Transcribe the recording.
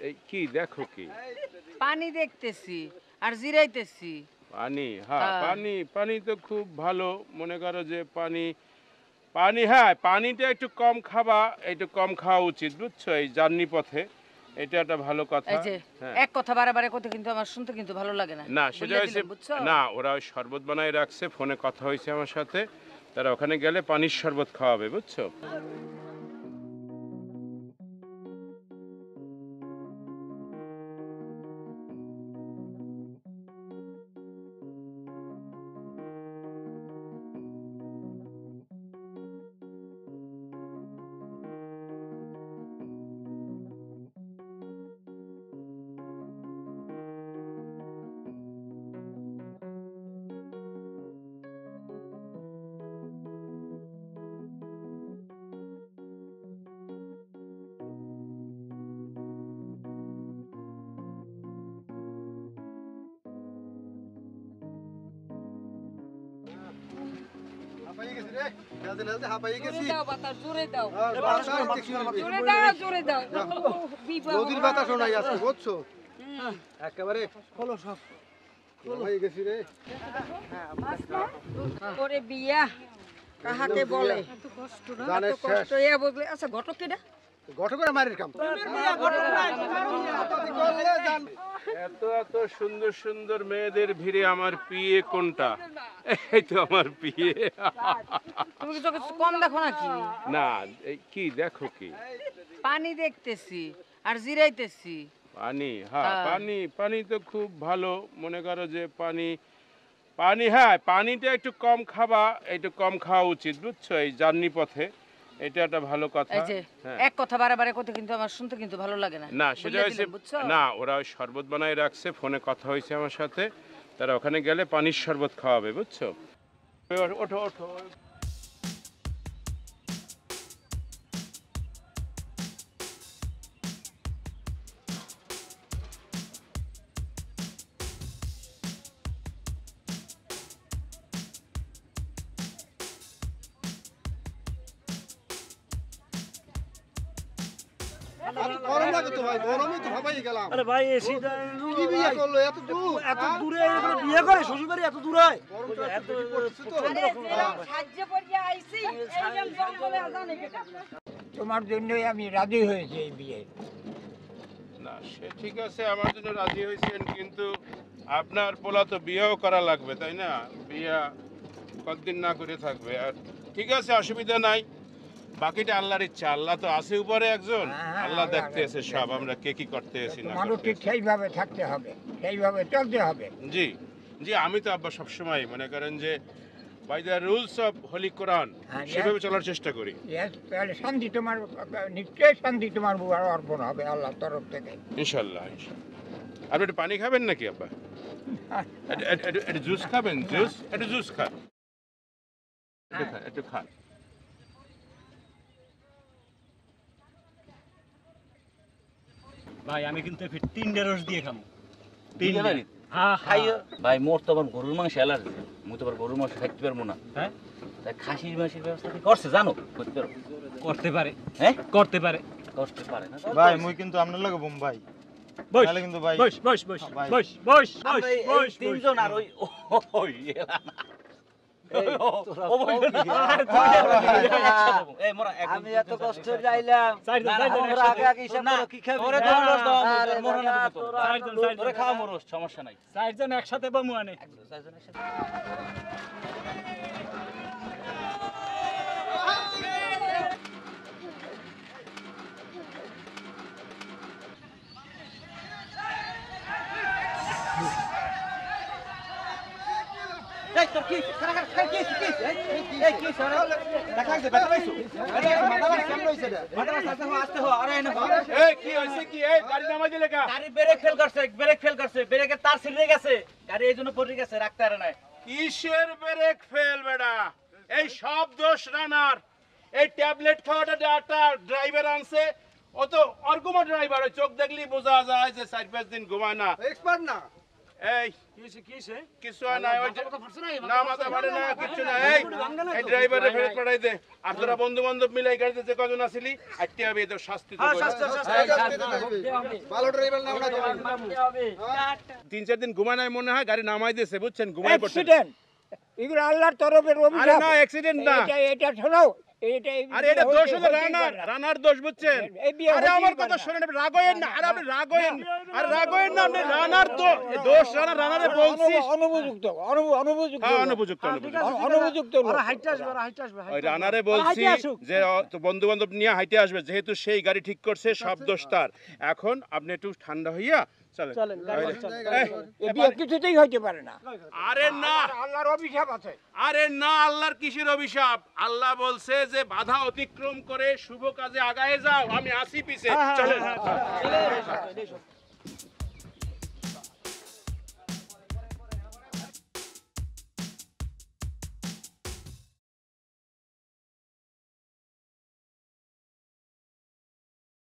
এই কি দেখো কি? পানি দেখতেছি আর জিরাইতেছি। পানি? হ্যাঁ, হ্যাঁ। পানি পানি তো খুব ভালো। মনে করো যে পানি পানি হ্যাঁ, পানিটা একটু কম খাবা, একটু কম খাওয়া উচিত, বুঝছো? এই জার্নি পথে এটা একটা ভালো কথা। এই যে হ্যাঁ। এক কথা বারে বারে কথা কিন্তু আমার শুনতে কিন্তু ভালো লাগে না। না, সেটা বলে হয়েছে দিলাম, বুঝছো? না, ওরা ওই শরবত বানায় রাখছে, ফোনে কথা হয়েছে আমার সাথে। তারা ওখানে গেলে পানির শরবত খাওয়াবে, বুঝছো? জোরে দাও বাতাস, জোরে দাও। জোরে দাও। নদীর বাতাস শোনাই আছে, বুঝছো? একেবারে খোলো সব হয়ে গেছি রে। ওরে বিয়া কাহাকে বলে? জানের এত কষ্ট এ বললে। আচ্ছা ঘটক কেডা? ঘটকের মারের কাম। এত এত সুন্দর সুন্দর মেয়েদের ভিড়ে আমার পিয়ে কোনটা? এই তো আমার পিয়ে। তুমি কি চোখে কম দেখো নাকি? না, এই কি দেখো কি? পানি দেখতেছি আর জিরাইতেছি। পানি? হ্যাঁ, হ্যাঁ। পানি পানি তো খুব ভালো। মনে করো যে পানি পানি হ্যাঁ, পানিটা একটু কম খাবা, একটু কম খাওয়া উচিত, বুঝছো? এই জার্নি পথে এটা একটা ভালো কথা। এই যে হ্যাঁ। এক কথা বারে বারে কথা কিন্তু আমার শুনতে কিন্তু ভালো লাগে না। না, বলে সেটা হয়েছে দিলাম, বুঝছো? না, ওরা ওই শরবত বানায় রাখছে, ফোনে কথা হয়েছে আমার সাথে। তারা ওখানে গেলে পানির শরবত খাওয়াবে, বুঝছো? ওঠো ওঠো। গরম লাগে তো ভাই, গরমই তো ভাবাই গেলাম। আরে ভাই এসি কি বিয়ে করলো এত দূর? এত দূরে এরকম বিয়ে করে শ্বশুর বাড়ি এত দূরে গরমটা এত একটু পড়ছে তো। তোমার জন্যই আমি রাজি হয়েছি এই বিয়ে। না, সে ঠিক আছে, আমার জন্য রাজি হয়েছেন, কিন্তু আপনার পোলা তো বিয়েও করা লাগবে, তাই না? বিয়ে কতদিন না করে থাকবে? আর ঠিক আছে, অসুবিধা নাই। বাকিটা আল্লাহর ইচ্ছা। আল্লাহ তো আছে উপরে একজন, হ্যাঁ, আল্লাহ আল্লাহ দেখতে আছে সব, আমরা কে কি করতে আছি না তোমারও করতে ঠিক আছি। সেইভাবে থাকতে হবে, সেইভাবে চলতে হবে। জি জি, আমি তো আব্বা সবসময় মনে করেন যে by the rules of holy Quran হ্যাঁ, সেভাবে চলার চেষ্টা করি। Yes, তাহলে শান্তি তোমার, নিশ্চয়ই শান্তি তোমার বুয়ার অর্পণ হবে আল্লাহর তরফ থেকে। ইনশাল্লাহ ইনশাল্লাহ। আপনি একটু পানি খাবেন নাকি আব্বা? একটু জুস খাবেন? জুস, একটু জুস খান, একটু খান, একটু খান। ভাই আমি কিন্তু তিনটে রস দিয়ে খামো। তিনটে বাড়ি? হ্যাঁ খাইও ভাই, মোর তো আবার গরুর মাংস অ্যালার্জি, মুই তো আবার গরুর মাংস খাইতে পারবো না। হ্যাঁ তাই খাসির মাংসের ব্যবস্থা কি করছে জানো? করতে পারো? করতে পারে, হ্যাঁ করতে পারে। করতে পারে না ভাই মুই কিন্তু আপনার লাগে বোম্বাই বস তাহলে কিন্তু ভাই বস বস বস ভাই। বস বস আমরা এই বস তিনজন আর ওই ওই এলা না। এই মোরা এক আমি এত কষ্ট যাইলাম আগে আগে হিসাব করো কি খাবি ওরে না? তো রস দাও আরে মোরা না না, তো তোরা ওরে খাওয়া মোরস সমস্যা নাই। চারজন একসাথে বামু আনে। চারজন একসাথে। এই তোর কি খারা খারা কি এই কি সর দেখা যাচ্ছে ব্যথা পাইছো? মাথা বাস কেমন হইছে রে? মাথা সাথে হো আসতে হো আরে এনে হো এই কি হইছে কি? এই গাড়ি নামাই দিলে কা? গাড়ি ব্রেক ফেল করছে, ব্রেকের তার ছিঁড়ে গেছে, গাড়ি এইজন্য পড়ে গেছে, রাখতে পারে নাই। কিসের ব্রেক ফেল বেটা? এই সব দোষ রানার। এই ট্যাবলেট খাওয়াটা একটা ড্রাইভার আনছে, ও তো অর্গুমা ড্রাইভার, চোখ দেখলেই বোঝা যায় যে 4-5 দিন ঘুমায় না। এক্সপার্ট না। এই কিসে কিছু হয় না, ওই যে- না মাথা ফাটে না, কিচ্ছু না। এই ড্রাইভারে ফেরত পাঠাই দে। আর তোরা বন্ধু বান্ধব মিলে এই গাড়িতে যে কজন আসিলি আটটি হবে, এদের শাস্তি তো করবে। ভালো ড্রাইভার নাও না তুমি। 3-4 দিন ঘুমায় নাই মনে হয়, গাড়ি নামাই দিয়েছে বুঝছেন, ঘুমাই পড়ছে। অ্যাক্সিডেন্ট এগুলো আল্লাহর তরফের আরে অভিশাপ না, অ্যাক্সিডেন্ট না। এটা শোনো এটা আরে এটা দোষ হলো রানার দোষ বুঝছেন। এই বিয়ে আরে হতেই আমার পারে কথা না। শুনেন, আপনি রাগ হইেন না। আরে আপনি রাগ হইেন, আর রাগ হইেন না, আপনি রানার দোষ রানারে বলছি। অনুপযুক্ত অনুপযুক্ত হ্যাঁ, অনুপযুক্ত অনুপযুক্ত লোক। ওই রানারে বলছি যে বন্ধু বান্ধব নিয়ে হাইটে আসবে, যেহেতু সেই গাড়ি ঠিক করছে, সব দোষ তার। এখন আপনি একটু ঠান্ডা হইয়া চলেন। এ বিয়ে কিছুতেই হইতে পারে না, আরে না, আল্লাহর অভিশাপ আছে। আরে না, আল্লাহর কিসের অভিশাপ? আল্লাহ বলছে যে বাধা অতিক্রম করে শুভ কাজে আগায়ে যাও, আমি আসি পিছে। চলেন।